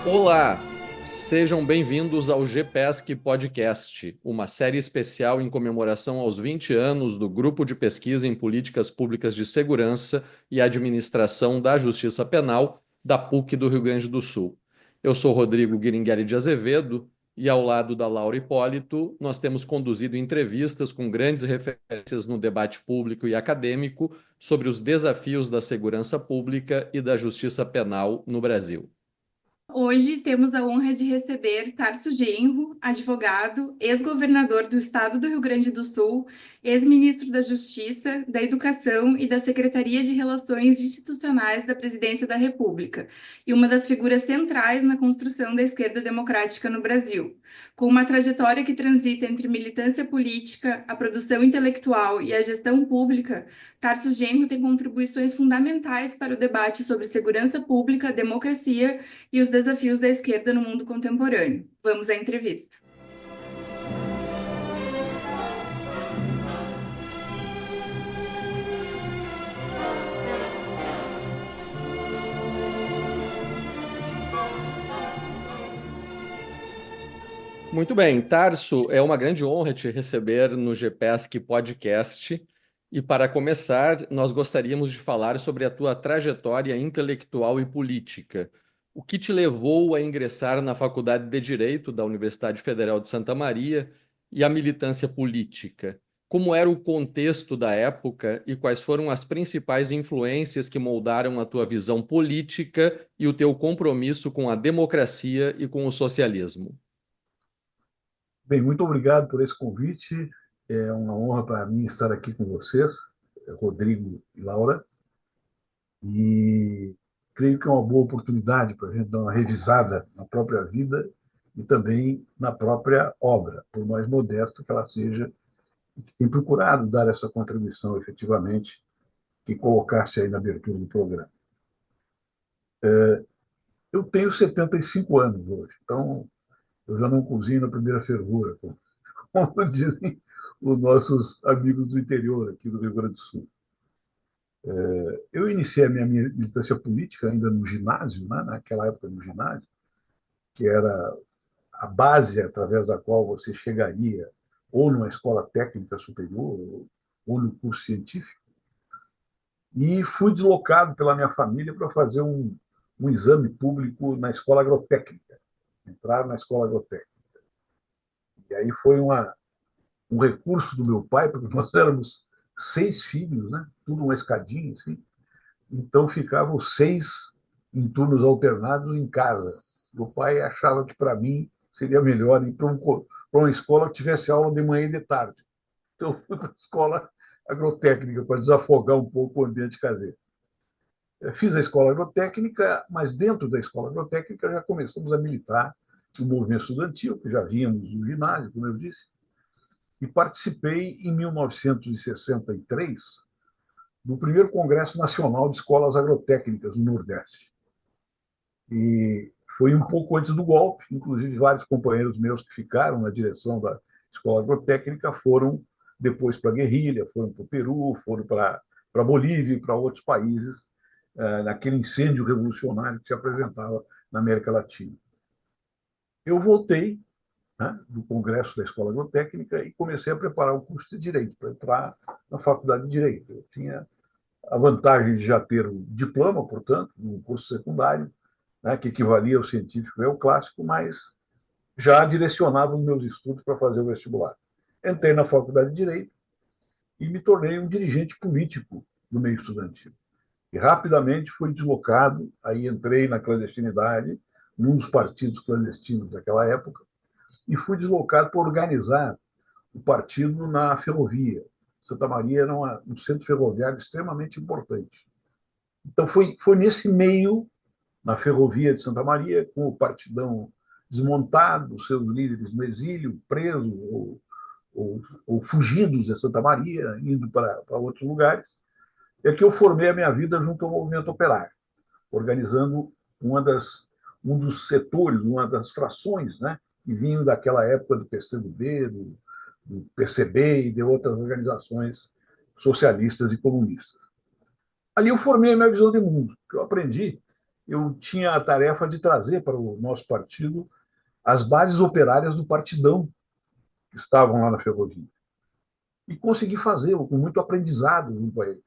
Olá, sejam bem-vindos ao GPESC Podcast, uma série especial em comemoração aos 20 anos do Grupo de Pesquisa em Políticas Públicas de Segurança e Administração da Justiça Penal da PUC do Rio Grande do Sul. Eu sou Rodrigo Guiringueri de Azevedo e, ao lado da Laura Hipólito, nós temos conduzido entrevistas com grandes referências no debate público e acadêmico sobre os desafios da segurança pública e da justiça penal no Brasil. Hoje temos a honra de receber Tarso Genro, advogado, ex-governador do estado do Rio Grande do Sul, ex-ministro da Justiça, da Educação e da Secretaria de Relações Institucionais da Presidência da República, e uma das figuras centrais na construção da esquerda democrática no Brasil. Com uma trajetória que transita entre militância política, a produção intelectual e a gestão pública, Tarso Genro tem contribuições fundamentais para o debate sobre segurança pública, democracia e os desafios da esquerda no mundo contemporâneo. Vamos à entrevista. Muito bem, Tarso, é uma grande honra te receber no GPESC Podcast. E para começar, nós gostaríamos de falar sobre a tua trajetória intelectual e política. O que te levou a ingressar na Faculdade de Direito da Universidade Federal de Santa Maria e a militância política? Como era o contexto da época e quais foram as principais influências que moldaram a tua visão política e o teu compromisso com a democracia e com o socialismo? Bem, muito obrigado por esse convite. É uma honra para mim estar aqui com vocês, Rodrigo e Laura. E creio que é uma boa oportunidade para a gente dar uma revisada na própria vida e também na própria obra, por mais modesta que ela seja, e que tem procurado dar essa contribuição efetivamente que colocaste aí na abertura do programa. Eu tenho 75 anos hoje, então eu já não cozinho na primeira fervura, como dizem os nossos amigos do interior aqui do Rio Grande do Sul. Eu iniciei a minha militância política ainda no ginásio, né? Naquela época no ginásio, que era a base através da qual você chegaria ou numa escola técnica superior ou no curso científico. E fui deslocado pela minha família para fazer um exame público na escola agrotécnica, entrar na escola agrotécnica. E aí foi um recurso do meu pai, porque nós éramos 6 filhos, né? Tudo uma escadinha, assim. Então ficavam 6 em turnos alternados em casa. Meu pai achava que para mim seria melhor ir para uma escola que tivesse aula de manhã e de tarde. Então fui para a escola agrotécnica para desafogar um pouco o ambiente caseiro. Fiz a escola agrotécnica, mas dentro da escola agrotécnica já começamos a militar no movimento estudantil, que já vínhamos no ginásio, como eu disse, e participei em 1963 do primeiro Congresso Nacional de Escolas Agrotécnicas no Nordeste. E foi um pouco antes do golpe, inclusive vários companheiros meus que ficaram na direção da escola agrotécnica foram depois para a guerrilha, foram para o Peru, foram para a Bolívia e para outros países, naquele incêndio revolucionário que se apresentava na América Latina. Eu voltei, né, do Congresso da Escola Agrotécnica e comecei a preparar o curso de Direito, para entrar na Faculdade de Direito. Eu tinha a vantagem de já ter o diploma, portanto, no curso secundário, né, que equivalia ao científico e ao clássico, mas já direcionava os meus estudos para fazer o vestibular. Entrei na Faculdade de Direito e me tornei um dirigente político do meio estudantil. E rapidamente fui deslocado, aí entrei na clandestinidade, num dos partidos clandestinos daquela época, e fui deslocado para organizar o partido na ferrovia. Santa Maria era um centro ferroviário extremamente importante. Então, foi nesse meio, na ferrovia de Santa Maria, com o partidão desmontado, seus líderes no exílio, presos ou fugidos de Santa Maria, indo para outros lugares, é que eu formei a minha vida junto ao movimento operário, organizando um dos setores, uma das frações, né, que vinham daquela época do PCdoB, do PCB e de outras organizações socialistas e comunistas. Ali eu formei a minha visão de mundo, que eu aprendi eu tinha a tarefa de trazer para o nosso partido as bases operárias do partidão que estavam lá na ferrovia. E consegui fazê-lo com muito aprendizado junto a eles.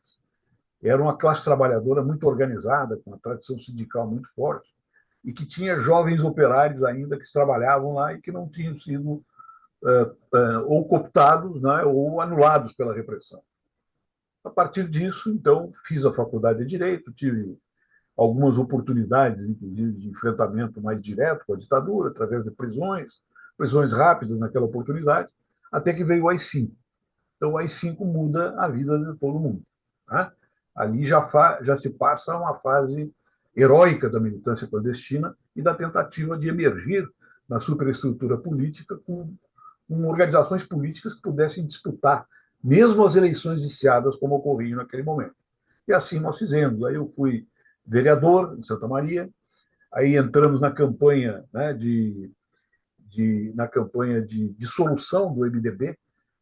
Era uma classe trabalhadora muito organizada, com uma tradição sindical muito forte, e que tinha jovens operários ainda que trabalhavam lá e que não tinham sido ou cooptados, né, ou anulados pela repressão. A partir disso, então, fiz a faculdade de Direito, tive algumas oportunidades, inclusive, de enfrentamento mais direto com a ditadura, através de prisões rápidas naquela oportunidade, até que veio o AI-5. Então, o AI-5 muda a vida de todo mundo. Né? Ali já se passa uma fase heróica da militância clandestina e da tentativa de emergir na superestrutura política com organizações políticas que pudessem disputar mesmo as eleições viciadas como ocorriam naquele momento. E assim nós fizemos. Aí eu fui vereador em Santa Maria, aí entramos na campanha, né, na campanha de dissolução do MDB,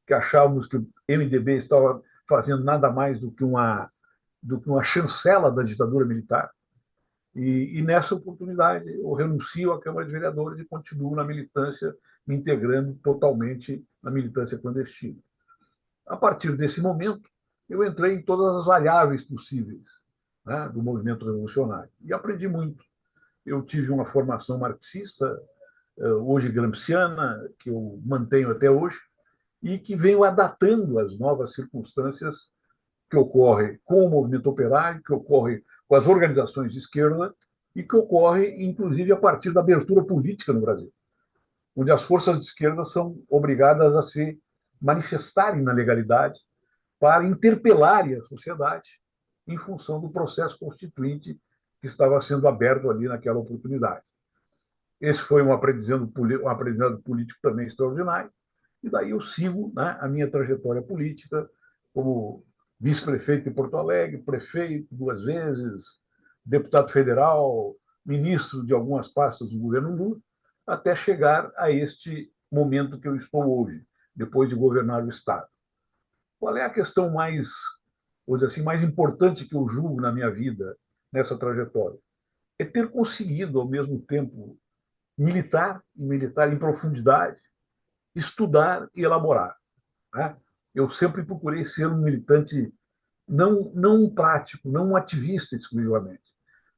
que achávamos que o MDB estava fazendo nada mais do que uma chancela da ditadura militar. E nessa oportunidade eu renuncio à Câmara de Vereadores e continuo na militância, me integrando totalmente na militância clandestina. A partir desse momento, eu entrei em todas as variáveis possíveis, né, do movimento revolucionário e aprendi muito. Eu tive uma formação marxista, hoje gramsciana, que eu mantenho até hoje, e que venho adaptando às novas circunstâncias que ocorrem com o movimento operário, que ocorrem com as organizações de esquerda e que ocorre, inclusive, a partir da abertura política no Brasil, onde as forças de esquerda são obrigadas a se manifestarem na legalidade para interpelarem a sociedade em função do processo constituinte que estava sendo aberto ali naquela oportunidade. Esse foi um aprendizado político também extraordinário, e daí eu sigo, né, a minha trajetória política como vice-prefeito de Porto Alegre, prefeito 2 vezes, deputado federal, ministro de algumas pastas do governo Lula, até chegar a este momento que eu estou hoje, depois de governar o Estado. Qual é a questão mais, vou dizer assim, mais importante que eu julgo na minha vida, nessa trajetória? É ter conseguido, ao mesmo tempo, militar em profundidade, estudar e elaborar. Né? Eu sempre procurei ser um militante não um prático, não um ativista exclusivamente,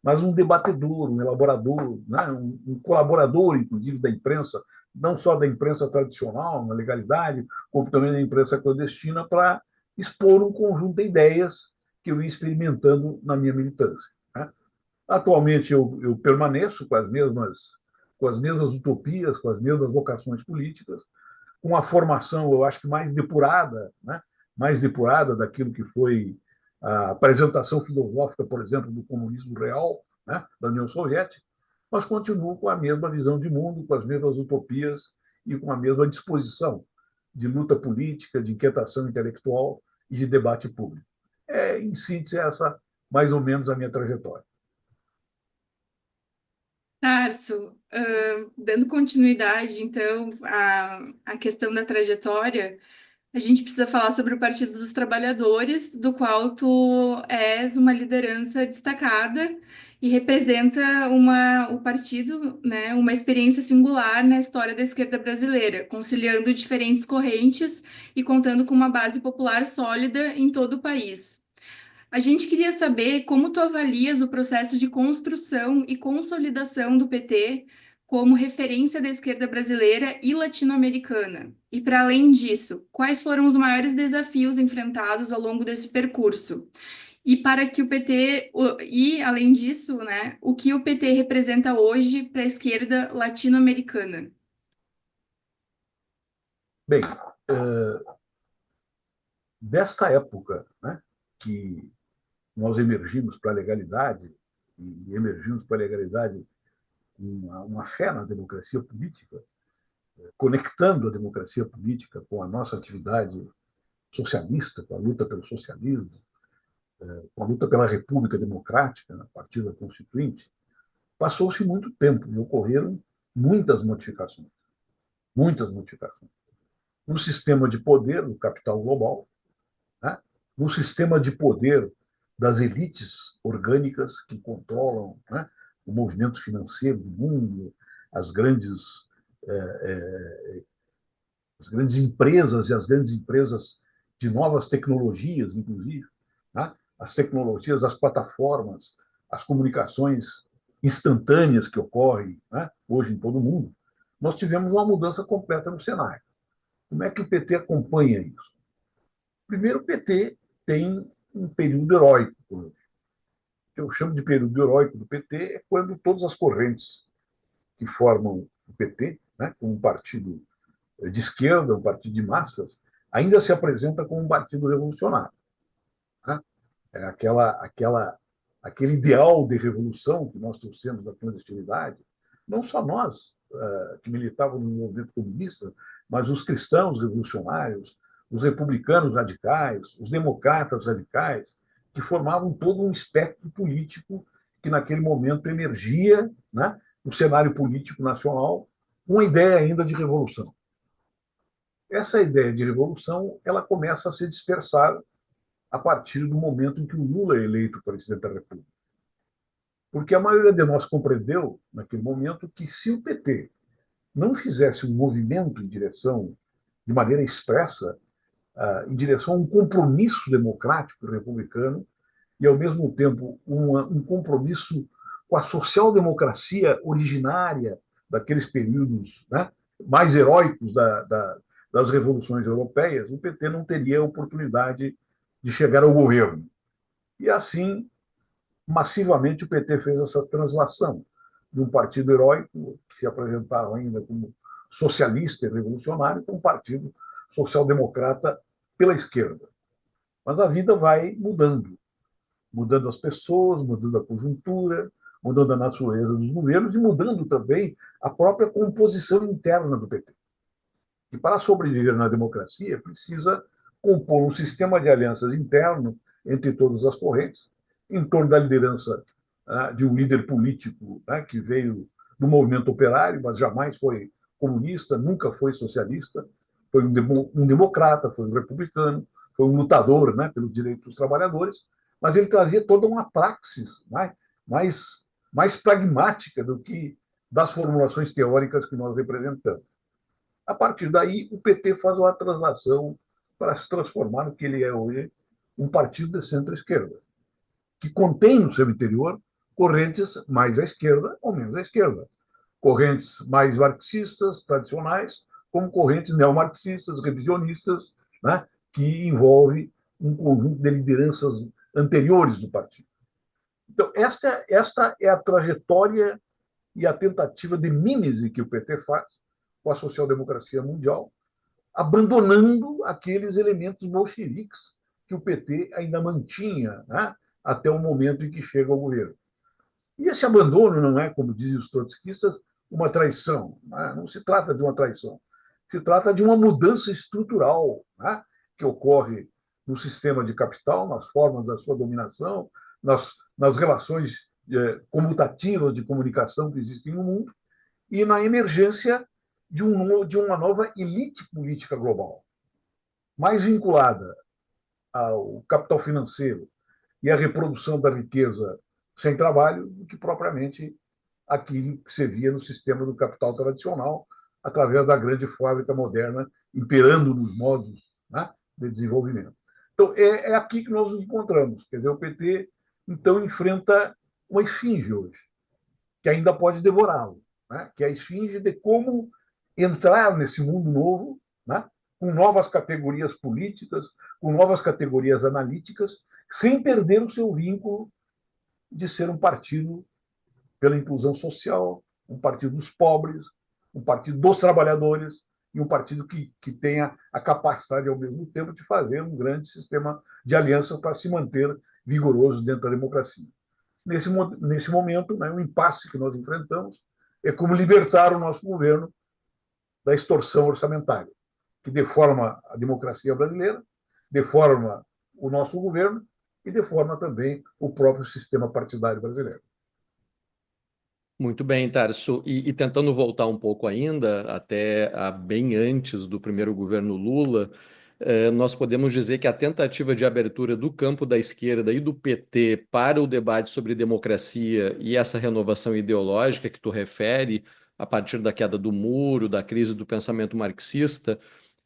mas um debatedor, um elaborador, né? Um colaborador, inclusive, da imprensa, não só da imprensa tradicional, na legalidade, como também da imprensa clandestina, para expor um conjunto de ideias que eu ia experimentando na minha militância. Né? Atualmente, eu permaneço com as mesmas utopias, com as mesmas vocações políticas, com uma formação, eu acho que mais depurada, né? Mais depurada daquilo que foi a apresentação filosófica, por exemplo, do comunismo real, né? Da União Soviética, mas continuo com a mesma visão de mundo, com as mesmas utopias e com a mesma disposição de luta política, de inquietação intelectual e de debate público. Em síntese, essa mais ou menos a minha trajetória. Tarso, dando continuidade, então, à questão da trajetória, a gente precisa falar sobre o Partido dos Trabalhadores, do qual tu és uma liderança destacada e representa o partido, né, uma experiência singular na história da esquerda brasileira, conciliando diferentes correntes e contando com uma base popular sólida em todo o país. A gente queria saber como tu avalias o processo de construção e consolidação do PT como referência da esquerda brasileira e latino-americana. E, para além disso, quais foram os maiores desafios enfrentados ao longo desse percurso? E para que o PT, e além disso, né, o que o PT representa hoje para a esquerda latino-americana? Bem, desta época, né, que nós emergimos para a legalidade, e emergimos para a legalidade com uma fé na democracia política, conectando a democracia política com a nossa atividade socialista, com a luta pelo socialismo, com a luta pela República Democrática, a partir da Constituinte, passou-se muito tempo e ocorreram muitas modificações. Muitas modificações. No sistema de poder do capital global, né? No sistema de poder das elites orgânicas que controlam, né, o movimento financeiro do mundo, as grandes, as grandes empresas e as grandes empresas de novas tecnologias, inclusive, né? As tecnologias, as plataformas, as comunicações instantâneas que ocorrem, né, hoje em todo o mundo, nós tivemos uma mudança completa no cenário. Como é que o PT acompanha isso? Primeiro, o PT tem um período heróico. O que eu chamo de período heróico do PT é quando todas as correntes que formam o PT, né, como um partido de esquerda, um partido de massas, ainda se apresenta como um partido revolucionário. Né? É aquele ideal de revolução que nós trouxemos da clandestinidade, não só nós, que militavam no movimento comunista, mas os cristãos revolucionários, os republicanos radicais, os democratas radicais, que formavam todo um espectro político que naquele momento emergia, né, no cenário político nacional, uma ideia ainda de revolução. Essa ideia de revolução ela começa a se dispersar a partir do momento em que o Lula é eleito presidente da República. Porque a maioria de nós compreendeu, naquele momento, que se o PT não fizesse um movimento em direção, de maneira expressa, em direção a um compromisso democrático republicano e, ao mesmo tempo, um compromisso com a social-democracia originária daqueles períodos, né, mais heróicos das revoluções europeias, o PT não teria a oportunidade de chegar ao governo. E assim, massivamente, o PT fez essa translação de um partido heróico, que se apresentava ainda como socialista e revolucionário, para um partido social-democrata pela esquerda. Mas a vida vai mudando, mudando as pessoas, mudando a conjuntura, mudando a natureza dos governos e mudando também a própria composição interna do PT. E para sobreviver na democracia, precisa compor um sistema de alianças interno entre todas as correntes, em torno da liderança de um líder político que veio do movimento operário, mas jamais foi comunista, nunca foi socialista, foi um democrata, foi um republicano, foi um lutador pelos direitos dos trabalhadores, mas ele trazia toda uma praxis mais pragmática do que das formulações teóricas que nós representamos. A partir daí, o PT faz uma translação para se transformar no que ele é hoje, um partido de centro-esquerda, que contém no seu interior correntes mais à esquerda ou menos à esquerda. Correntes mais marxistas, tradicionais, como correntes neomarxistas, revisionistas, que envolve um conjunto de lideranças anteriores do partido. Então, esta é a trajetória e a tentativa de mímese que o PT faz com a social-democracia mundial, abandonando aqueles elementos bolcheviques que o PT ainda mantinha até o momento em que chega ao governo. E esse abandono não é, como dizem os trotskistas, uma traição. Não se trata de uma traição. Se trata de uma mudança estrutural que ocorre no sistema de capital, nas formas da sua dominação, nas relações comutativas de comunicação que existem no mundo e na emergência de uma nova elite política global, mais vinculada ao capital financeiro e à reprodução da riqueza sem trabalho do que propriamente aquilo que se via no sistema do capital tradicional, através da grande fábrica moderna imperando nos modos de desenvolvimento. Então, é aqui que nós nos encontramos. Quer dizer, o PT, então, enfrenta uma esfinge hoje, que ainda pode devorá-lo, que é a esfinge de como entrar nesse mundo novo, com novas categorias políticas, com novas categorias analíticas, sem perder o seu vínculo de ser um partido pela inclusão social, um partido dos pobres, um partido dos trabalhadores e um partido que tenha a capacidade, ao mesmo tempo, de fazer um grande sistema de alianças para se manter vigoroso dentro da democracia. Nesse momento, o impasse que nós enfrentamos é como libertar o nosso governo da extorsão orçamentária, que deforma a democracia brasileira, deforma o nosso governo e deforma também o próprio sistema partidário brasileiro. Muito bem, Tarso. E tentando voltar um pouco ainda, até bem antes do primeiro governo Lula, nós podemos dizer que a tentativa de abertura do campo da esquerda e do PT para o debate sobre democracia e essa renovação ideológica que tu refere, a partir da queda do muro, da crise do pensamento marxista,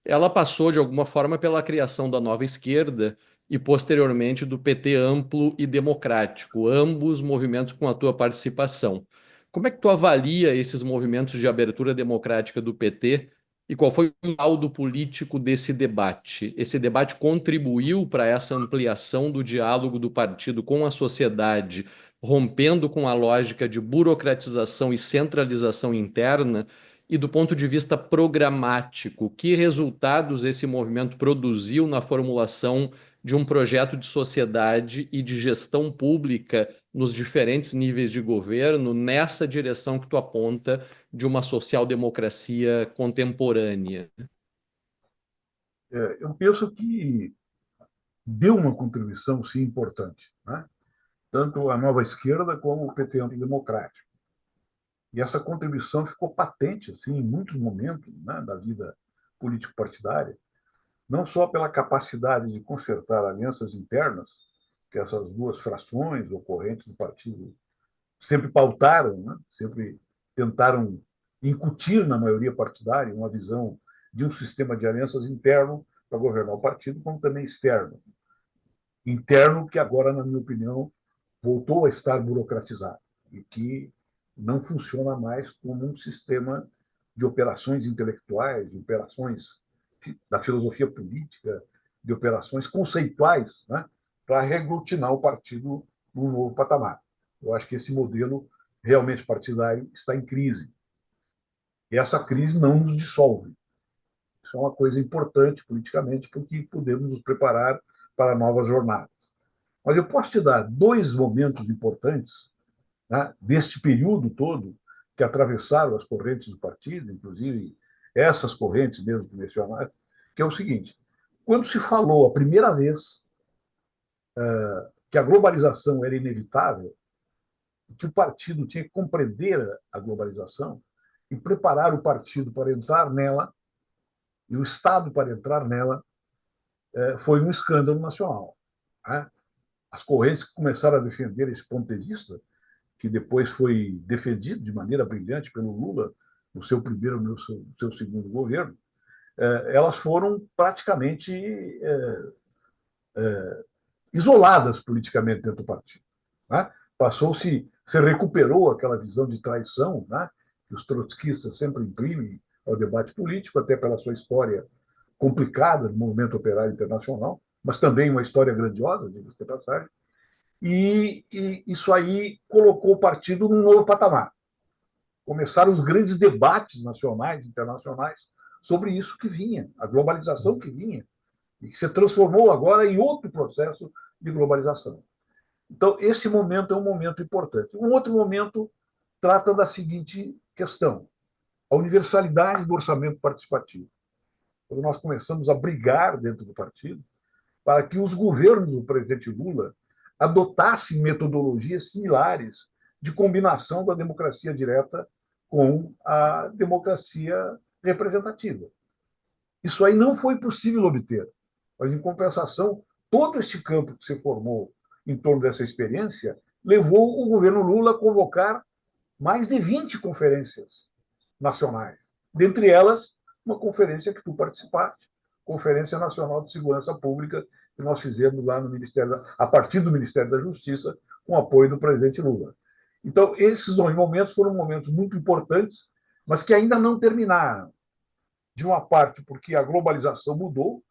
ela passou de alguma forma pela criação da nova esquerda e posteriormente do PT amplo e democrático, ambos movimentos com a tua participação. Como é que tu avalia esses movimentos de abertura democrática do PT e qual foi o saldo político desse debate? Esse debate contribuiu para essa ampliação do diálogo do partido com a sociedade, rompendo com a lógica de burocratização e centralização interna? E do ponto de vista programático, que resultados esse movimento produziu na formulação de um projeto de sociedade e de gestão pública nos diferentes níveis de governo, nessa direção que tu aponta de uma social-democracia contemporânea? Eu penso que deu uma contribuição, sim, importante, né? Tanto a nova esquerda como o PT antidemocrático. E essa contribuição ficou patente assim, em muitos momentos, né, da vida político-partidária, não só pela capacidade de consertar alianças internas, que essas duas frações ocorrentes do partido sempre pautaram, né, sempre tentaram incutir na maioria partidária uma visão de um sistema de alianças interno para governar o partido, como também externo. Interno que agora, na minha opinião, voltou a estar burocratizado e que não funciona mais como um sistema de operações intelectuais, de operações da filosofia política, de operações conceituais, né, para reglutinar o partido num novo patamar. Eu acho que esse modelo realmente partidário está em crise. E essa crise não nos dissolve. Isso é uma coisa importante politicamente, porque podemos nos preparar para novas jornadas. Mas eu posso te dar dois momentos importantes, né, deste período todo, que atravessaram as correntes do partido, inclusive essas correntes mesmo que mencionaram, que é o seguinte: quando se falou a primeira vez que a globalização era inevitável, que o partido tinha que compreender a globalização e preparar o partido para entrar nela, e o Estado para entrar nela, foi um escândalo nacional, né? As correntes que começaram a defender esse ponto de vista, que depois foi defendido de maneira brilhante pelo Lula no seu primeiro, no seu segundo governo, elas foram praticamente isoladas politicamente dentro do partido, né? Se recuperou aquela visão de traição, né, que os trotskistas sempre imprimem ao debate político, até pela sua história complicada do movimento operário internacional, mas também uma história grandiosa, diga-se de passagem. E isso aí colocou o partido num novo patamar. Começaram os grandes debates nacionais e internacionais sobre isso que vinha, a globalização que vinha, e que se transformou agora em outro processo de globalização. Então, esse momento é um momento importante. Um outro momento trata da seguinte questão: a universalidade do orçamento participativo. Quando nós começamos a brigar dentro do partido para que os governos do presidente Lula adotassem metodologias similares de combinação da democracia direta com a democracia representativa. Isso aí não foi possível obter, mas, em compensação, todo este campo que se formou em torno dessa experiência levou o governo Lula a convocar mais de 20 conferências nacionais, dentre elas uma conferência que tu participaste, Conferência Nacional de Segurança Pública, que nós fizemos lá no Ministério, a partir do Ministério da Justiça, com apoio do presidente Lula. Então, esses dois momentos foram momentos muito importantes, mas que ainda não terminaram. De uma parte, porque a globalização mudou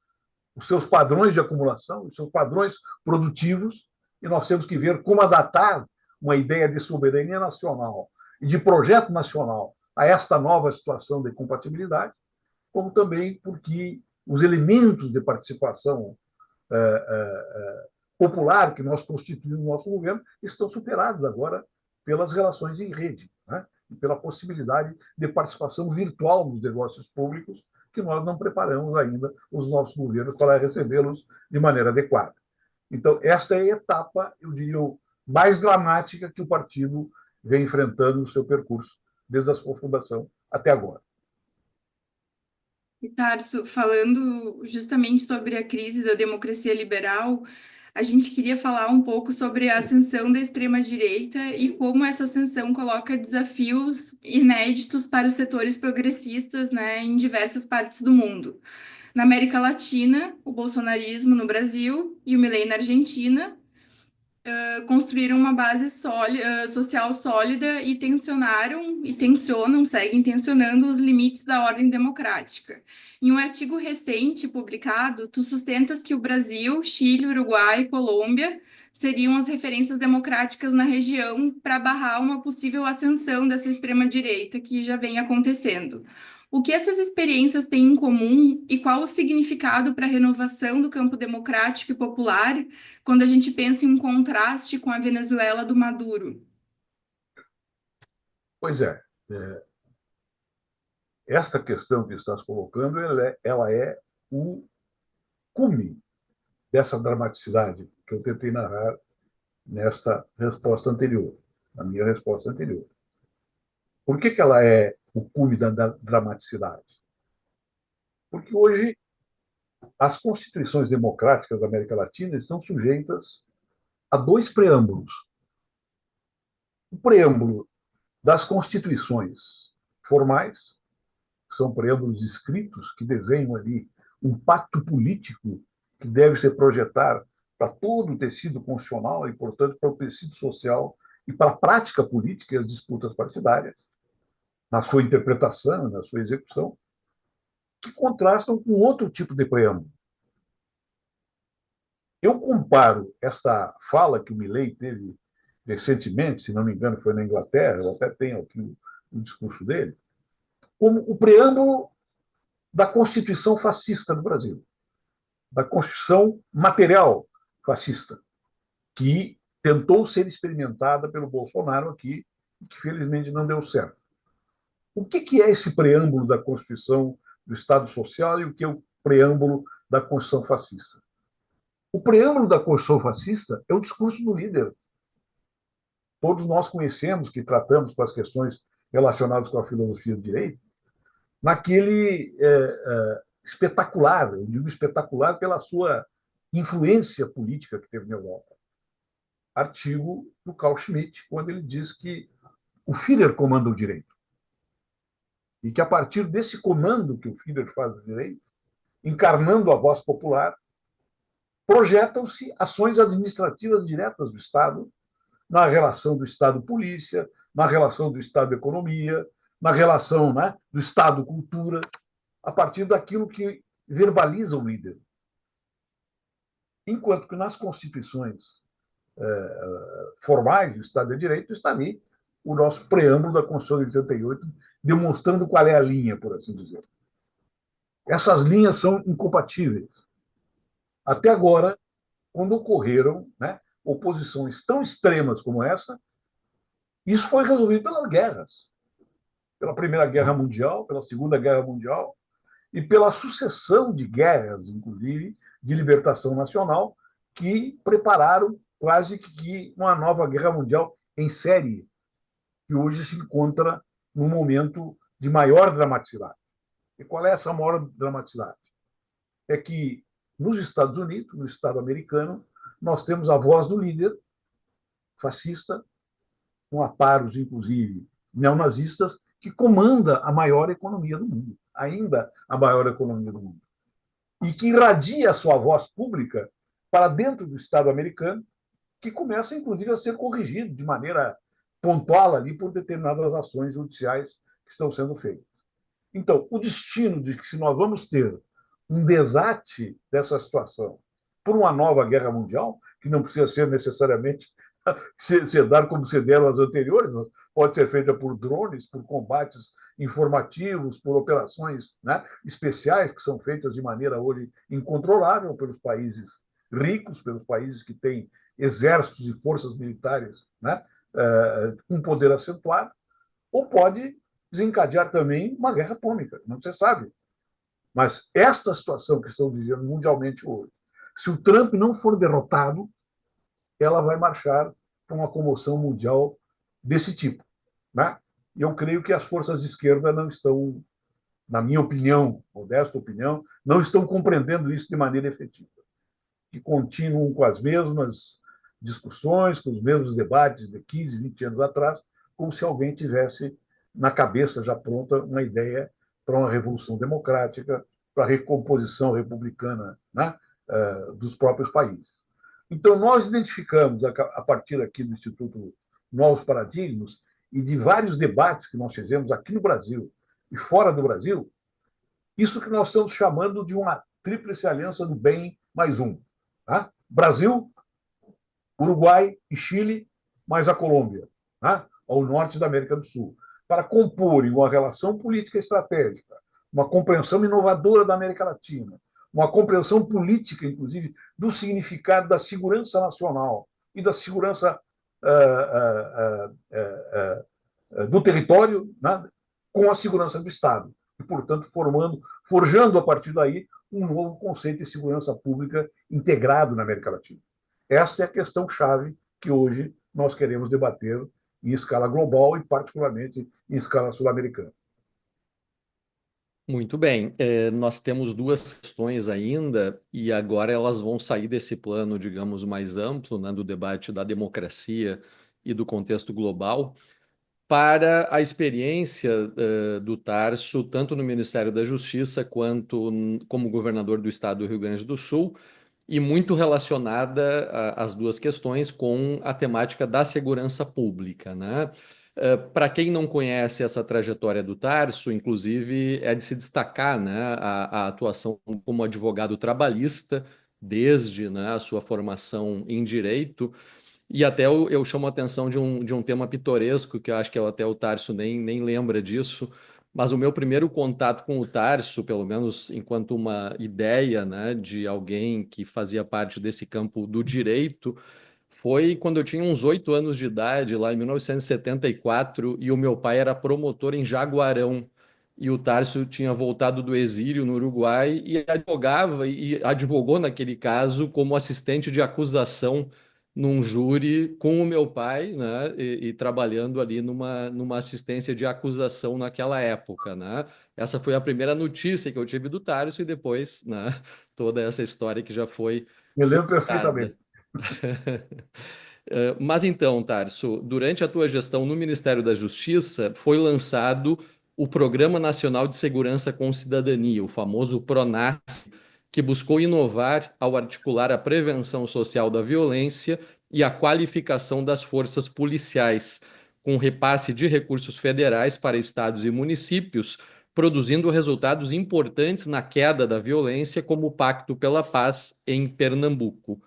os seus padrões de acumulação, os seus padrões produtivos, e nós temos que ver como adaptar uma ideia de soberania nacional e de projeto nacional a esta nova situação de compatibilidade, como também porque os elementos de participação popular que nós constituímos no nosso governo estão superados agora pelas relações em rede, né? E pela possibilidade de participação virtual nos negócios públicos, que nós não preparamos ainda os nossos governos para recebê-los de maneira adequada. Então, esta é a etapa, eu diria, mais dramática que o partido vem enfrentando no seu percurso, desde a sua fundação até agora. E, Tarso, falando justamente sobre a crise da democracia liberal, a gente queria falar um pouco sobre a ascensão da extrema-direita e como essa ascensão coloca desafios inéditos para os setores progressistas, né, em diversas partes do mundo. Na América Latina, o bolsonarismo no Brasil e o Milei na Argentina construíram uma base social sólida e seguem tensionando os limites da ordem democrática. Em um artigo recente publicado, tu sustentas que o Brasil, Chile, Uruguai e Colômbia seriam as referências democráticas na região para barrar uma possível ascensão dessa extrema-direita que já vem acontecendo. O que essas experiências têm em comum e qual o significado para a renovação do campo democrático e popular quando a gente pensa em um contraste com a Venezuela do Maduro? Pois é, esta questão que estás colocando, ela é o cume dessa dramaticidade que eu tentei narrar nesta resposta anterior, na minha resposta anterior. Por que ela é o cume da dramaticidade? Porque hoje as constituições democráticas da América Latina estão sujeitas a dois preâmbulos. O preâmbulo das constituições formais, que são preâmbulos escritos, que desenham ali um pacto político que deve ser projetado para todo o tecido constitucional e, portanto, para o tecido social e para a prática política e as disputas partidárias, na sua interpretação, na sua execução, que contrastam com outro tipo de preâmbulo. Eu comparo esta fala que o Milei teve recentemente, se não me engano, foi na Inglaterra, eu até tenho aqui o discurso dele, como o preâmbulo da Constituição fascista do Brasil, da Constituição material fascista, que tentou ser experimentada pelo Bolsonaro aqui e que felizmente não deu certo. O que é esse preâmbulo da Constituição do Estado Social e o que é o preâmbulo da Constituição fascista? O preâmbulo da Constituição fascista é o discurso do líder. Todos nós conhecemos, que tratamos com as questões relacionadas com a filosofia do direito, naquele espetacular, eu digo espetacular pela sua influência política que teve na Europa. Artigo do Carl Schmitt, quando ele diz que o Führer comanda o direito. E que a partir desse comando que o Führer faz do direito, encarnando a voz popular, projetam-se ações administrativas diretas do Estado na relação do Estado-polícia, na relação do Estado-economia, na relação, né, do Estado-cultura, a partir daquilo que verbaliza o líder. Enquanto que nas constituições formais do Estado de Direito está ali o nosso preâmbulo da Constituição de 88, demonstrando qual é a linha, por assim dizer. Essas linhas são incompatíveis. Até agora, quando ocorreram, né, oposições tão extremas como essa, isso foi resolvido pelas guerras. Pela Primeira Guerra Mundial, pela Segunda Guerra Mundial, e pela sucessão de guerras, inclusive, de libertação nacional, que prepararam quase que uma nova guerra mundial em série, que hoje se encontra num momento de maior dramaticidade. E qual é essa maior dramaticidade? É que nos Estados Unidos, no Estado americano, nós temos a voz do líder fascista, com aparos, inclusive, neonazistas, que comanda a maior economia do mundo, ainda a maior economia do mundo, e que irradia a sua voz pública para dentro do Estado americano, que começa, inclusive, a ser corrigido de maneira pontual ali por determinadas ações judiciais que estão sendo feitas. Então, o destino de que se nós vamos ter um desate dessa situação por uma nova guerra mundial, que não precisa ser necessariamente se dar como se deram as anteriores, pode ser feita por drones, por combates informativos, por operações, né, especiais que são feitas de maneira hoje incontrolável pelos países ricos, pelos países que têm exércitos e forças militares, né, com poder acentuado, ou pode desencadear também uma guerra atômica, não se sabe. Mas esta situação que estamos vivendo mundialmente hoje, se o Trump não for derrotado, ela vai marchar para uma comoção mundial desse tipo, né? E eu creio que as forças de esquerda não estão na minha opinião, modesta opinião, não estão compreendendo isso de maneira efetiva, que continuam com as mesmas discussões, com os mesmos debates de 15, 20 anos atrás, como se alguém tivesse na cabeça já pronta uma ideia para uma revolução democrática, para a recomposição republicana, né, dos próprios países. Então, nós identificamos, a partir aqui do Instituto Novos Paradigmas, e de vários debates que nós fizemos aqui no Brasil e fora do Brasil, isso que nós estamos chamando de uma tríplice aliança do bem mais um. Tá? Brasil, Uruguai e Chile, mais a Colômbia, tá? Ao norte da América do Sul, para comporem uma relação política estratégica, uma compreensão inovadora da América Latina, uma compreensão política, inclusive, do significado da segurança nacional e da segurança do território, né, com a segurança do Estado. E, portanto, forjando a partir daí um novo conceito de segurança pública integrado na América Latina. Esta é a questão-chave que hoje nós queremos debater em escala global e, particularmente, em escala sul-americana. Muito bem. Nós temos duas questões ainda, e agora elas vão sair desse plano, digamos, mais amplo, né, do debate da democracia e do contexto global, para a experiência do Tarso, tanto no Ministério da Justiça quanto como governador do estado do Rio Grande do Sul, e muito relacionada as duas questões com a temática da segurança pública, né? Para quem não conhece essa trajetória do Tarso, inclusive é de se destacar, né, a atuação como advogado trabalhista, desde, né, a sua formação em direito, e até eu chamo a atenção de um tema pitoresco, que eu acho que até o Tarso nem lembra disso, mas o meu primeiro contato com o Tarso, pelo menos enquanto uma ideia, né, de alguém que fazia parte desse campo do direito, foi quando eu tinha uns 8 anos de idade, lá em 1974, e o meu pai era promotor em Jaguarão. E o Tarso tinha voltado do exílio no Uruguai e advogava, e advogou naquele caso como assistente de acusação num júri com o meu pai, né, e trabalhando ali numa assistência de acusação naquela época, né? Essa foi a primeira notícia que eu tive do Tarso e depois, né, toda essa história que já foi Me lembro contada. perfeitamente. Mas então, Tarso, durante a tua gestão no Ministério da Justiça, foi lançado o Programa Nacional de Segurança com Cidadania, o famoso PRONASS, que buscou inovar ao articular a prevenção social da violência e a qualificação das forças policiais, com repasse de recursos federais para estados e municípios, produzindo resultados importantes na queda da violência, como o Pacto pela Paz em Pernambuco.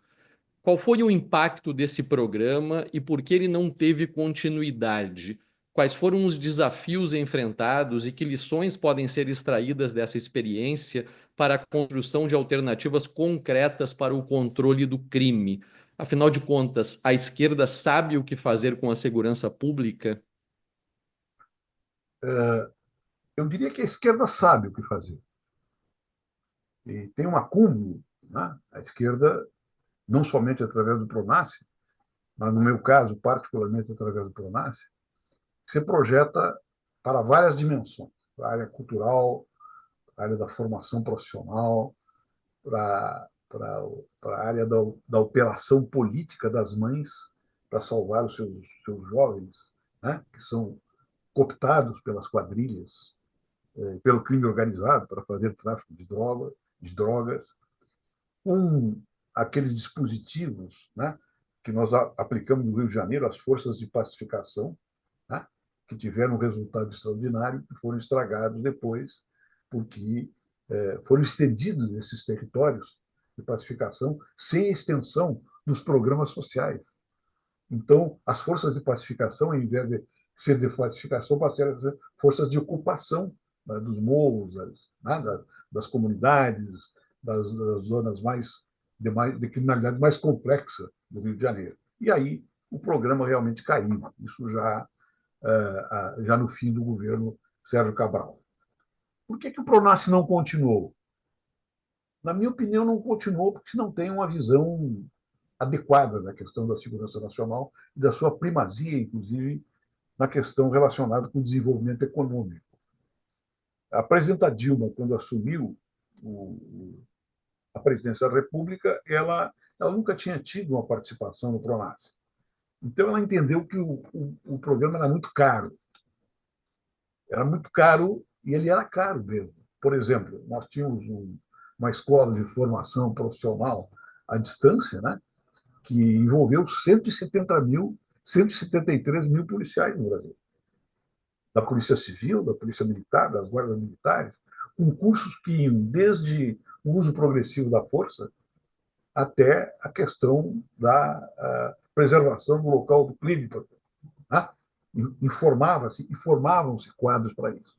Qual foi o impacto desse programa e por que ele não teve continuidade? Quais foram os desafios enfrentados e que lições podem ser extraídas dessa experiência para a construção de alternativas concretas para o controle do crime? Afinal de contas, a esquerda sabe o que fazer com a segurança pública? Eu diria que a esquerda sabe o que fazer. E tem um acúmulo, né? A esquerda, não somente através do PRONASSE, mas no meu caso, particularmente através do PRONASSE, se projeta para várias dimensões, para a área cultural, para a área da formação profissional, para a área da operação política das mães, para salvar os seus jovens, né, que são cooptados pelas quadrilhas, pelo crime organizado, para fazer tráfico de drogas, com aqueles dispositivos, né, que nós aplicamos no Rio de Janeiro, as forças de pacificação, né, que tiveram um resultado extraordinário, que foram estragados depois, porque foram estendidos esses territórios de pacificação sem extensão dos programas sociais. Então, as forças de pacificação, em vez de ser de pacificação, passaram a ser forças de ocupação, né, dos morros, das comunidades, das zonas de criminalidade mais complexa do Rio de Janeiro. E aí o programa realmente caiu. Isso já no fim do governo Sérgio Cabral. Por que o PRONASSE não continuou? Na minha opinião, não continuou porque não tem uma visão adequada da questão da segurança nacional e da sua primazia, inclusive, na questão relacionada com o desenvolvimento econômico. A presidenta Dilma, quando assumiu a presidência da República, ela nunca tinha tido uma participação no PRONASSE. Então, ela entendeu que o programa era muito caro. Era muito caro e ele era caro mesmo. Por exemplo, nós tínhamos uma escola de formação profissional à distância, né, que envolveu 173 mil policiais no Brasil. Da Polícia Civil, da Polícia Militar, das Guardas Militares, com cursos que iam desde o uso progressivo da força até a questão da preservação do local do crime. Né? Informava-se e formavam-se quadros para isso.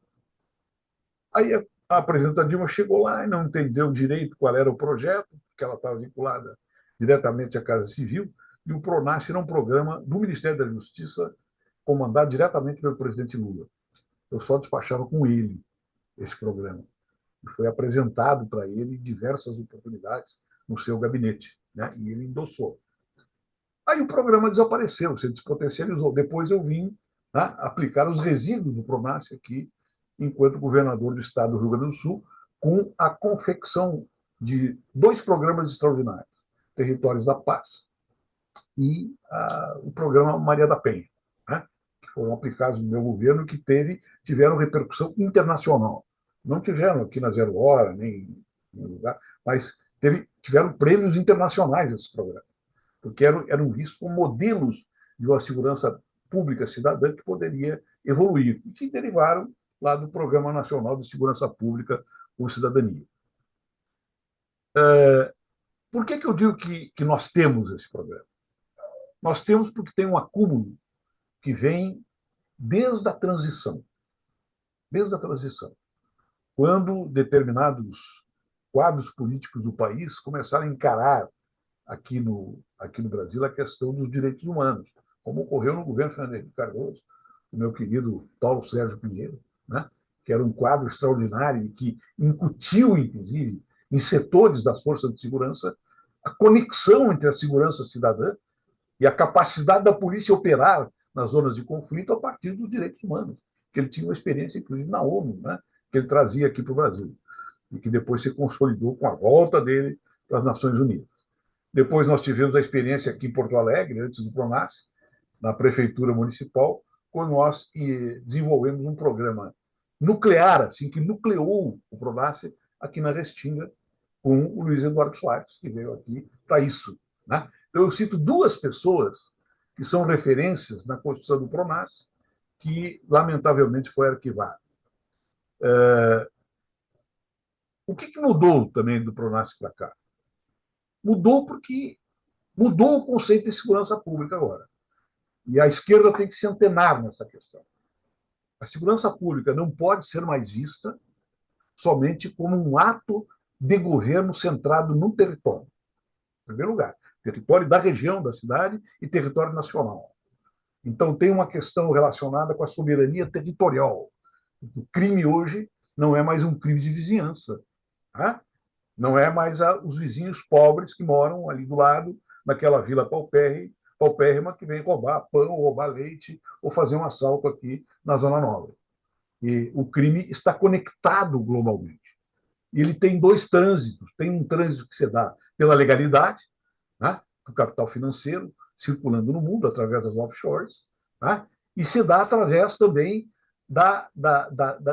Aí a presidenta Dilma chegou lá e não entendeu direito qual era o projeto, porque ela estava vinculada diretamente à Casa Civil, e o PRONASSE era um programa do Ministério da Justiça comandado diretamente pelo presidente Lula. Eu só despachava com ele esse programa. E foi apresentado para ele em diversas oportunidades no seu gabinete, né? E ele endossou. Aí o programa desapareceu, se despotencializou. Depois eu vim, né, aplicar os resíduos do PRONASSE aqui, enquanto governador do estado do Rio Grande do Sul, com a confecção de 2 programas extraordinários, Territórios da Paz e o programa Maria da Penha, né, que foram aplicados no meu governo e que tiveram repercussão internacional. Não tiveram aqui na Zero Hora, nem em lugar, mas tiveram prêmios internacionais esses programas, porque eram vistos como modelos de uma segurança pública cidadã que poderia evoluir, e que derivaram lá do Programa Nacional de Segurança Pública com Cidadania. Por que eu digo que nós temos esse programa? Nós temos porque tem um acúmulo que vem desde a transição. Desde a transição. Quando determinados quadros políticos do país começaram a encarar aqui no Brasil a questão dos direitos humanos, como ocorreu no governo Fernando Henrique Cardoso, o meu querido Paulo Sérgio Pinheiro, né, que era um quadro extraordinário e que incutiu, inclusive, em setores das forças de segurança, a conexão entre a segurança cidadã e a capacidade da polícia operar nas zonas de conflito a partir dos direitos humanos, que ele tinha uma experiência, inclusive, na ONU, né, que ele trazia aqui para o Brasil, e que depois se consolidou com a volta dele para as Nações Unidas. Depois nós tivemos a experiência aqui em Porto Alegre, antes do PRONASSE, na Prefeitura Municipal, quando nós desenvolvemos um programa nuclear, assim, que nucleou o PRONASSE aqui na Restinga, com o Luiz Eduardo Soares, que veio aqui para isso. Né? Então, eu cito 2 pessoas que são referências na construção do PRONASSE, que, lamentavelmente, foi arquivado. O que mudou também do PRONASSE para cá? Mudou porque mudou o conceito de segurança pública agora. E a esquerda tem que se antenar nessa questão. A segurança pública não pode ser mais vista somente como um ato de governo centrado no território. Em primeiro lugar, território da região, da cidade e território nacional. Então, tem uma questão relacionada com a soberania territorial. O crime hoje não é mais um crime de vizinhança. Tá? Não é mais os vizinhos pobres que moram ali do lado, naquela vila paupérrima, que vem roubar pão, roubar leite ou fazer um assalto aqui na Zona Nova. E o crime está conectado globalmente. E ele tem 2 trânsitos. Tem um trânsito que se dá pela legalidade, né, do capital financeiro, circulando no mundo através das offshores, né, e se dá através também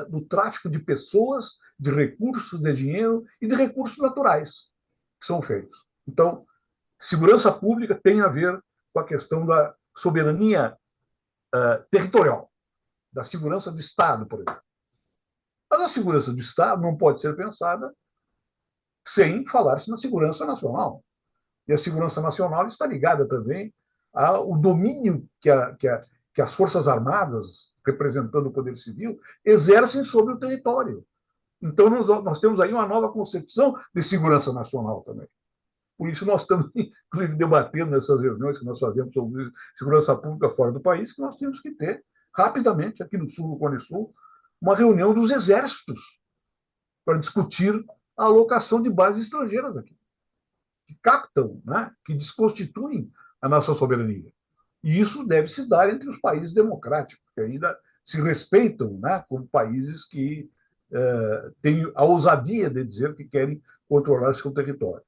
do tráfico de pessoas, de recursos, de dinheiro e de recursos naturais que são feitos. Então, segurança pública tem a ver com a questão da soberania territorial, da segurança do Estado, por exemplo. Mas a segurança do Estado não pode ser pensada sem falar-se na segurança nacional. E a segurança nacional está ligada também ao domínio que as Forças Armadas, representando o Poder Civil, exercem sobre o território. Então, nós temos aí uma nova concepção de segurança nacional também. Por isso, nós estamos, inclusive, debatendo nessas reuniões que nós fazemos sobre segurança pública fora do país, que nós temos que ter, rapidamente, aqui no Sul, no Cone Sul, uma reunião dos exércitos para discutir a alocação de bases estrangeiras aqui, que captam, né, que desconstituem a nossa soberania. E isso deve se dar entre os países democráticos, que ainda se respeitam, né, como países que têm a ousadia de dizer que querem controlar seu território.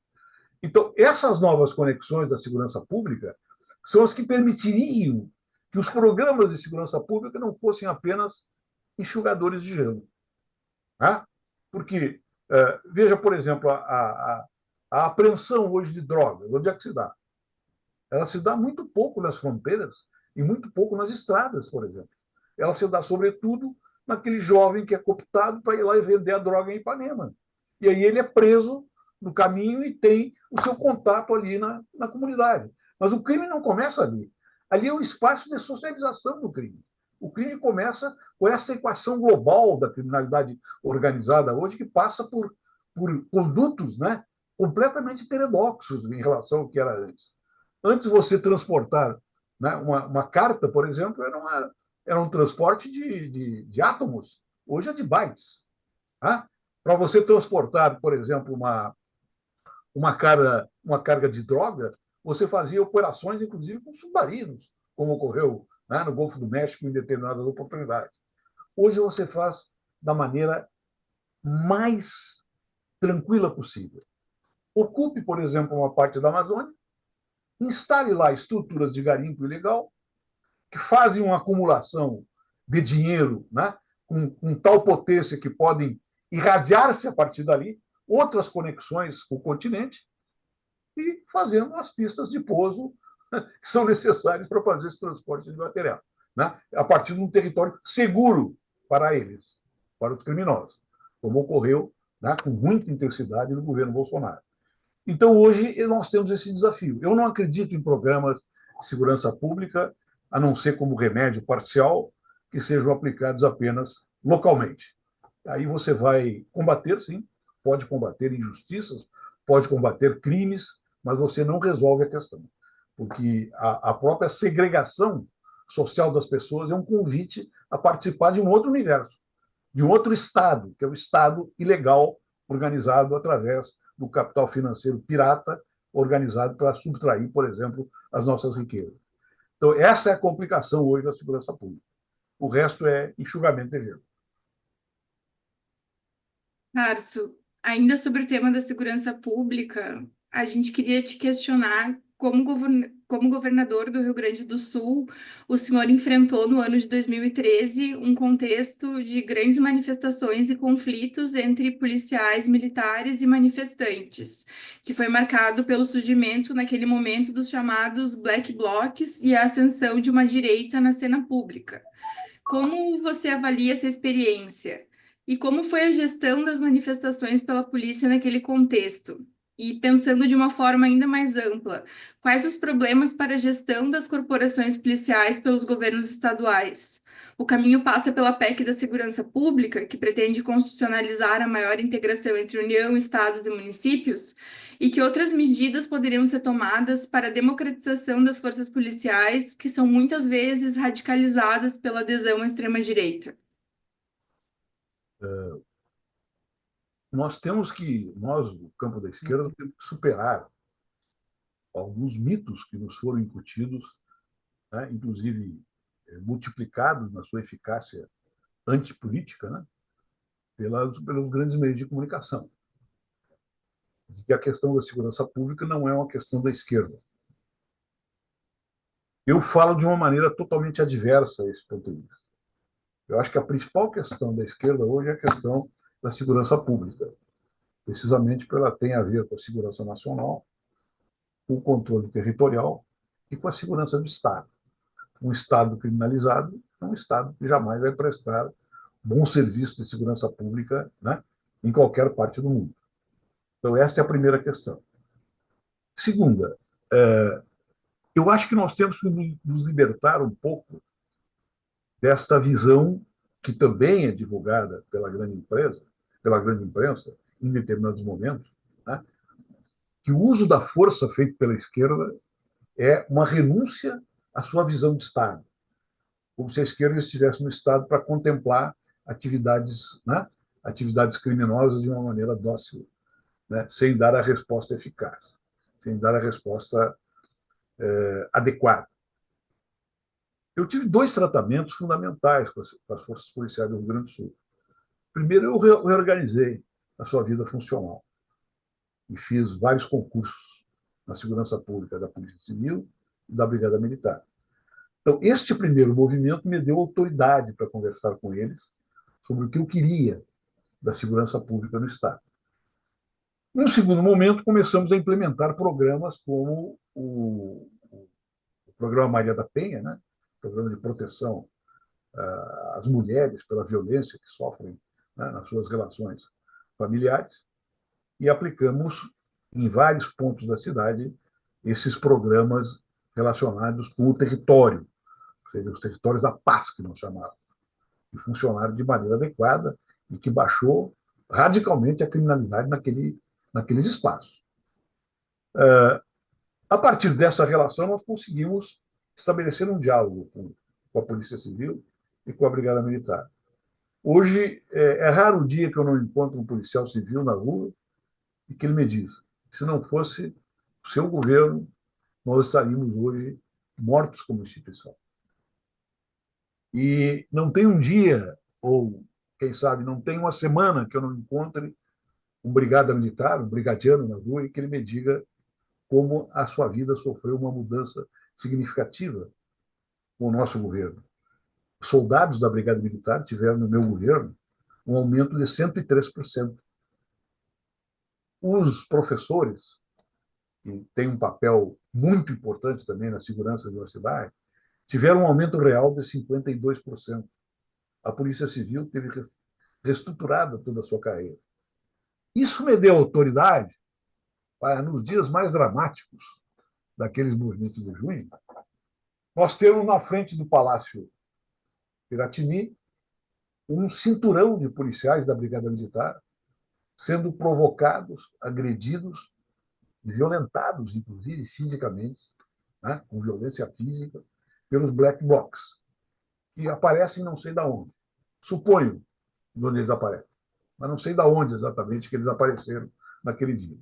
Então, essas novas conexões da segurança pública são as que permitiriam que os programas de segurança pública não fossem apenas enxugadores de gelo. Tá? Porque, veja, por exemplo, a apreensão hoje de drogas, onde é que se dá? Ela se dá muito pouco nas fronteiras e muito pouco nas estradas, por exemplo. Ela se dá, sobretudo, naquele jovem que é cooptado para ir lá e vender a droga em Ipanema. E aí ele é preso no caminho e tem o seu contato ali na comunidade. Mas o crime não começa ali. Ali é o espaço de socialização do crime. O crime começa com essa equação global da criminalidade organizada hoje, que passa por condutos, né, completamente heterodoxos em relação ao que era antes. Antes você transportar, né, uma carta, por exemplo, era um transporte de átomos. Hoje é de bytes. Tá? Para você transportar, por exemplo, uma carga de droga, você fazia operações, inclusive, com submarinos, como ocorreu, né, no Golfo do México em determinadas oportunidades. Hoje você faz da maneira mais tranquila possível. Ocupe, por exemplo, uma parte da Amazônia, instale lá estruturas de garimpo ilegal, que fazem uma acumulação de dinheiro, né, com tal potência que podem irradiar-se a partir dali, outras conexões com o continente, e fazendo as pistas de pouso que são necessárias para fazer esse transporte de material, né, a partir de um território seguro para eles, para os criminosos, como ocorreu, né, com muita intensidade no governo Bolsonaro. Então, hoje, nós temos esse desafio. Eu não acredito em programas de segurança pública, a não ser como remédio parcial, que sejam aplicados apenas localmente. Aí você vai combater, sim, pode combater injustiças, pode combater crimes, mas você não resolve a questão. Porque a própria segregação social das pessoas é um convite a participar de um outro universo, de um outro Estado, que é o Estado ilegal, organizado através do capital financeiro pirata, organizado para subtrair, por exemplo, as nossas riquezas. Então, essa é a complicação hoje da segurança pública. O resto é enxugamento de gelo. Tarso, ainda sobre o tema da segurança pública, a gente queria te questionar como governador do Rio Grande do Sul, o senhor enfrentou no ano de 2013 um contexto de grandes manifestações e conflitos entre policiais, militares e manifestantes, que foi marcado pelo surgimento naquele momento dos chamados Black Blocs e a ascensão de uma direita na cena pública. Como você avalia essa experiência? E como foi a gestão das manifestações pela polícia naquele contexto? E pensando de uma forma ainda mais ampla, quais os problemas para a gestão das corporações policiais pelos governos estaduais? O caminho passa pela PEC da Segurança Pública, que pretende constitucionalizar a maior integração entre União, estados e municípios? E que outras medidas poderiam ser tomadas para a democratização das forças policiais, que são muitas vezes radicalizadas pela adesão à extrema-direita? Nós, do campo da esquerda, temos que superar alguns mitos que nos foram incutidos, né, inclusive multiplicados na sua eficácia antipolítica, né, pelos grandes meios de comunicação. De que a questão da segurança pública não é uma questão da esquerda. Eu falo de uma maneira totalmente adversa a esse ponto de vista. Eu acho que a principal questão da esquerda hoje é a questão da segurança pública, precisamente porque ela tem a ver com a segurança nacional, com o controle territorial e com a segurança do Estado. Um Estado criminalizado é um Estado que jamais vai prestar bom serviço de segurança pública, né, em qualquer parte do mundo. Então, essa é a primeira questão. Segunda, eu acho que nós temos que nos libertar um pouco desta visão que também é divulgada pela grande imprensa, em determinados momentos, né, que o uso da força feito pela esquerda é uma renúncia à sua visão de Estado, como se a esquerda estivesse no Estado para contemplar atividades, né, atividades criminosas de uma maneira dócil, né, sem dar a resposta eficaz, sem dar a resposta adequada. Eu tive dois tratamentos fundamentais com as forças policiais do Rio Grande do Sul. Primeiro, eu reorganizei a sua vida funcional e fiz vários concursos na segurança pública da Polícia Civil e da Brigada Militar. Então, este primeiro movimento me deu autoridade para conversar com eles sobre o que eu queria da segurança pública no Estado. Num segundo momento, começamos a implementar programas como o Programa Maria da Penha, né? Programa de proteção às mulheres pela violência que sofrem, né, nas suas relações familiares, e aplicamos em vários pontos da cidade esses programas relacionados com o território, ou seja, os territórios da paz, que nós chamávamos, que funcionaram de maneira adequada e que baixou radicalmente a criminalidade naqueles espaços. A partir dessa relação, nós conseguimos estabelecer um diálogo com a Polícia Civil e com a Brigada Militar. Hoje, é raro o dia que eu não encontro um policial civil na rua e que ele me diz: se não fosse o seu governo, nós estaríamos hoje mortos como instituição. E não tem um dia, ou quem sabe, não tem uma semana que eu não encontre um brigada militar, um brigadiano na rua, e que ele me diga como a sua vida sofreu uma mudança significativa com o nosso governo. Os soldados da Brigada Militar tiveram no meu governo um aumento de 103%. Os professores, que têm um papel muito importante também na segurança de uma cidade, tiveram um aumento real de 52%. A Polícia Civil teve reestruturada toda a sua carreira. Isso me deu autoridade para, nos dias mais dramáticos daqueles movimentos de junho, nós temos na frente do Palácio Piratini um cinturão de policiais da Brigada Militar sendo provocados, agredidos e violentados, inclusive fisicamente, né, com violência física, pelos black blocs, que aparecem não sei de onde. Suponho de onde eles aparecem, mas não sei de onde exatamente que eles apareceram naquele dia.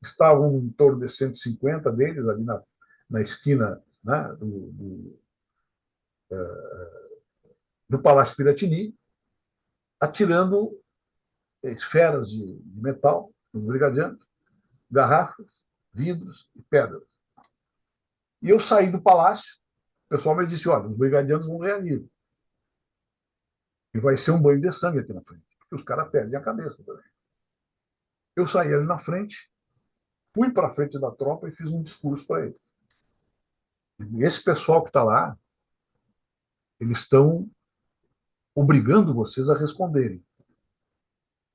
Estavam em torno de 150 deles ali na esquina, né, do Palácio Piratini, atirando esferas de metal nos brigadianos, garrafas, vidros e pedras. E eu saí do palácio, o pessoal me disse: olha, os brigadianos vão reagir. E vai ser um banho de sangue aqui na frente, porque os caras perdem a cabeça também. Eu saí ali na frente, fui para a frente da tropa e fiz um discurso para eles. E esse pessoal que está lá, eles estão obrigando vocês a responderem.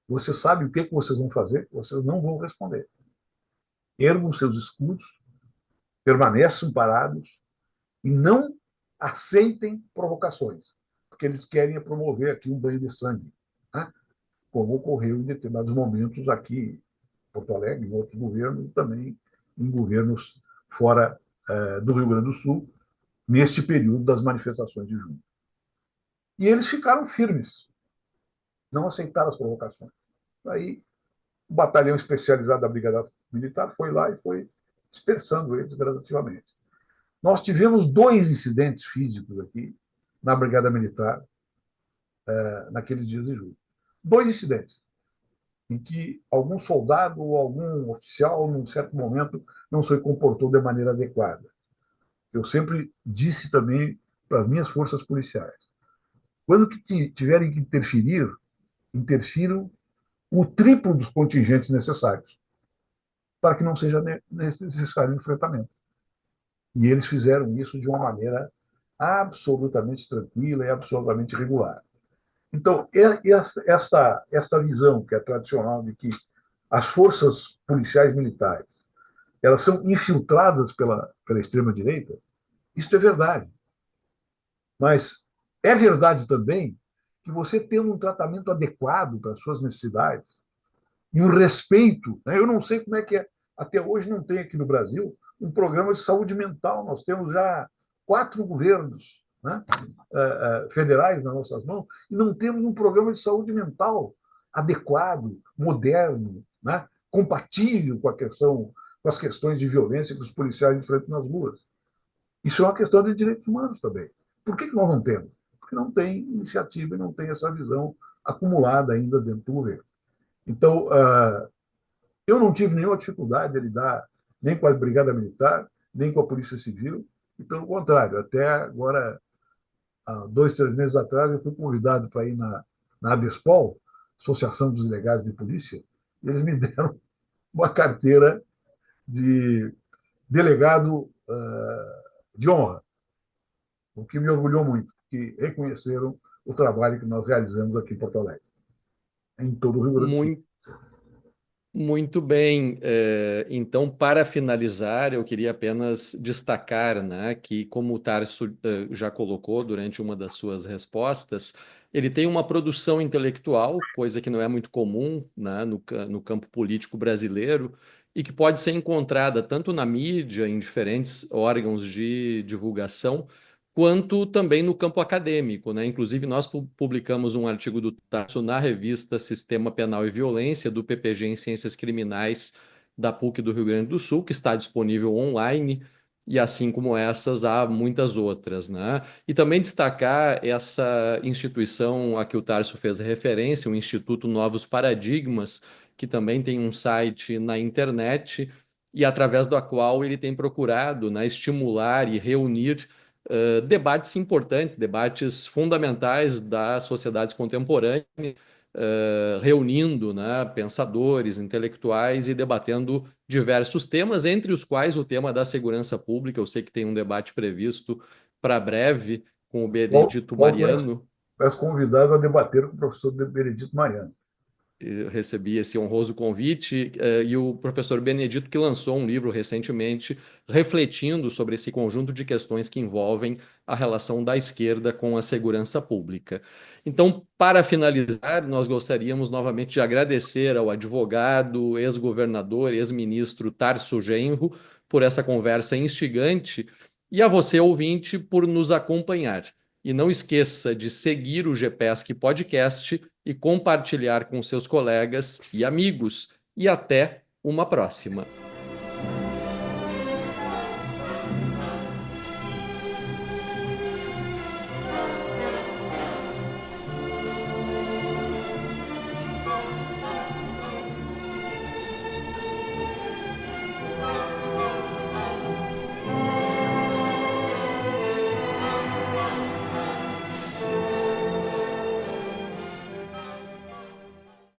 Você sabe o que vocês vão fazer? Vocês não vão responder. Ergam seus escudos, permaneçam parados e não aceitem provocações, porque eles querem promover aqui um banho de sangue, né? Como ocorreu em determinados momentos aqui em Porto Alegre, em outros governos, e também em governos fora do Rio Grande do Sul, neste período das manifestações de junho. E eles ficaram firmes, não aceitaram as provocações. Aí, o batalhão especializado da Brigada Militar foi lá e foi dispersando eles gradativamente. Nós tivemos 2 incidentes físicos aqui na Brigada Militar naqueles dias de julho. 2 incidentes em que algum soldado ou algum oficial, num certo momento, não se comportou de maneira adequada. Eu sempre disse também para as minhas forças policiais: quando que tiverem que interferir, interfiram o triplo dos contingentes necessários, para que não seja necessário enfrentamento. E eles fizeram isso de uma maneira absolutamente tranquila e absolutamente regular. Então, essa visão que é tradicional de que as forças policiais militares elas são infiltradas pela extrema-direita, isso é verdade. Mas é verdade também que você tendo um tratamento adequado para as suas necessidades e um respeito, né? Eu não sei como é que é, até hoje não tem aqui no Brasil um programa de saúde mental. Nós temos já 4 governos, né, federais nas nossas mãos, e não temos um programa de saúde mental adequado, moderno, né, compatível com as questões de violência que os policiais enfrentam nas ruas. Isso é uma questão de direitos humanos também. Por que nós não temos? Porque não tem iniciativa e não tem essa visão acumulada ainda dentro do governo. Então, eu não tive nenhuma dificuldade de lidar nem com a Brigada Militar, nem com a Polícia Civil, e pelo contrário, até agora, há 2, 3 meses atrás, eu fui convidado para ir na ADESPOL, Associação dos Delegados de Polícia, e eles me deram uma carteira de delegado de honra, o que me orgulhou muito, que reconheceram o trabalho que nós realizamos aqui em Porto Alegre, em todo o Rio Grande do Sul. Muito, muito bem. Então, para finalizar, eu queria apenas destacar, né, que, como o Tarso já colocou durante uma das suas respostas, ele tem uma produção intelectual, coisa que não é muito comum, né, no campo político brasileiro, e que pode ser encontrada tanto na mídia, em diferentes órgãos de divulgação, quanto também no campo acadêmico, né? Inclusive, nós publicamos um artigo do Tarso na revista Sistema Penal e Violência, do PPG em Ciências Criminais da PUC do Rio Grande do Sul, que está disponível online, e assim como essas, há muitas outras, né? E também destacar essa instituição a que o Tarso fez referência, o Instituto Novos Paradigmas, que também tem um site na internet, e através da qual ele tem procurado, né, estimular e reunir debates importantes, debates fundamentais das sociedades contemporâneas, reunindo, né, pensadores, intelectuais e debatendo diversos temas, entre os quais o tema da segurança pública. Eu sei que tem um debate previsto para breve com o Benedito Mariano. És convidado a debater com o professor Benedito Mariano. Eu recebi esse honroso convite, e o professor Benedito, que lançou um livro recentemente refletindo sobre esse conjunto de questões que envolvem a relação da esquerda com a segurança pública. Então, para finalizar, nós gostaríamos novamente de agradecer ao advogado, ex-governador, ex-ministro Tarso Genro por essa conversa instigante e a você, ouvinte, por nos acompanhar. E não esqueça de seguir o GPESC Podcast e compartilhar com seus colegas e amigos. E até uma próxima.